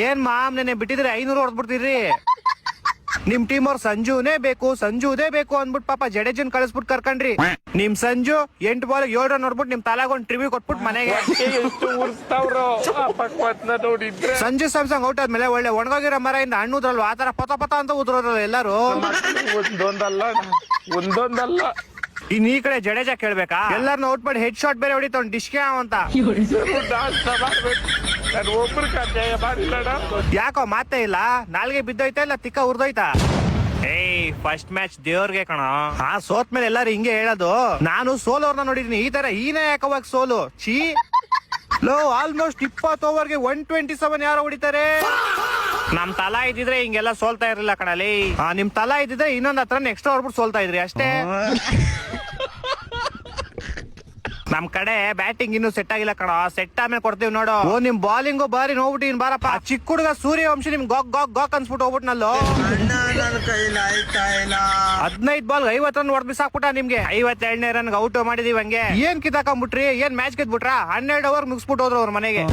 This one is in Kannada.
ಏನ್ ಮಾಮ್ ನೆನೆ ಬಿಟ್ಟಿದ್ರೆ 500 ಹೊಡೆದ್ಬಿಡ್ತೀರಿ. ನಿಮ್ ಟೀಮ್ ಅವ್ರ ಸಂಜುನೇ ಬೇಕು ಅಂದ್ಬಿಟ್ಟು ಪಾಪ ಜಡೇಜನ್ ಕಳಿಸ್ಬಿಟ್ಟು ಕರ್ಕಂಡ್ರಿ. ನಿಮ್ ಸಂಜು 8 ಬಾಲ್ 7 ರನ್ ನೋಡ್ಬಿಟ್ಟು ನಿಮ್ ತಲಾಗೊಂಡ್ ಟ್ರಿವ್ಯೂ ಕೊಟ್ಬಿಟ್ಟು ಮನೆಗೆ. ಸಂಜು ಸ್ಯಾಮ್ಸಂಗ್ ಔಟ್ ಆದ್ಮೇಲೆ ಒಳ್ಳೆ ಒಣಗೋಗಿರೋ ಮರದಿಂದ ಹಣ್ಣುದ್ರಲ್ವ ಆತರ ಪತ ಅಂತ ಉದ್ರೋದ್ರಲ್ಲ ಎಲ್ಲಾರು. ಒಂದೊಂದಲ್ಲ ಇನ್ ಈ ಕಡೆ ಜಡೇಜಾ ಕೇಳ್ಬೇಕಾ, ಎಲ್ಲಾರನ್ನ ಔಟ್ ಮಾಡಿ ಹೆಡ್ ಶಾಟ್ ಬೇರೆ ಹೊಡಿತಾವ್ ಡಿಶ್ಕೆ ಅಂತ. ಯಾಕೋ ಮಾತೇ ಇಲ್ಲ, ನಾಲ್ಗೆ ಬಿದ್ದೋಯ್ತಾ ಇಲ್ಲ ತಿಕ್ಕ ಉರ್ದೋಯ್ತಾ? ಏಯ್ ಫಸ್ಟ್ ಮ್ಯಾಚ್ ದೇವ್ರಿಗೆ ಕಣ. ಸೋತ್ ಮೇಲೆ ಎಲ್ಲಾರು ಹಿಂಗೆ ಹೇಳೋದು. ನಾನು ಸೋಲೋರ್ನ ನೋಡಿದೀನಿ, ಈ ತರ ಈನೇ ಯಾಕವಾಗ ಸೋಲು ಚೀ. ಲೋ ಆಲ್ಮೋಸ್ಟ್ 20 ಓವರ್ಗೆ 127 ಯಾರೋ ಹೊಡಿತಾರೆ. ನಮ್ ತಲಾ ಇದ್ದಿದ್ರೆ ಹಿಂಗೆಲ್ಲ ಸೋಲ್ತಾ ಇರಲಿಲ್ಲ ಕಣಲಿ. ನಿಮ್ ತಲಾ ಇದ್ದಿದ್ರೆ ಇನ್ನೊಂದ್ ಹತ್ರ ಎಕ್ಸ್ಟ್ರಾ ಹೊಡ್ಬಿಟ್ಟು ಸೋಲ್ತಾ ಇದ್ರಿ ಅಷ್ಟೇ. ನಮ್ ಕಡೆ ಬ್ಯಾಟಿಂಗ್ ಇನ್ನು ಸೆಟ್ ಆಗಿಲ್ಲ ಕಣ, ಸೆಟ್ ಆಮೇಲೆ ಕೊಡ್ತೀವಿ ನೋಡು. ನಿಮ್ ಬಾಲಿಂಗು ಬಾರಿ ನೋಡ್ಬಿಟ್ಟು ಬಾರಪ್ಪ. ಚಿಕ್ಕ ಹುಡುಗ ಸೂರ್ಯವಂಶಿ ನಿಮ್ ಗಾಕ್ ಅನ್ಸ್ಬಿಟ್ಟು ಹೋಗ್ಬಿಟ್ನಲ್ಲೋ. 15 ಬಾಲ್ 50 ರನ್ ಹೊಡೆದ್ ಬಿಸಾಕ್ಬಿಟ್ಟ ನಿಮ್ಗೆ. 52ನೇ ರನ್ ಔಟ್ ಮಾಡಿದೀವಿ. ಹಂಗೆ ಏನ್ ಕಿತ್ತಾಕೊಂಡ್ಬಿಟ್ರಿ, ಏನ್ ಮ್ಯಾಚ್ ಗೆದ್ಬಿಟ್ರ? 12 ಓವರ್ ಮುಗಿಸ್ಬಿಟ್ಟು ಹೋದ್ರು ಅವ್ರ ಮನೆಗೆ.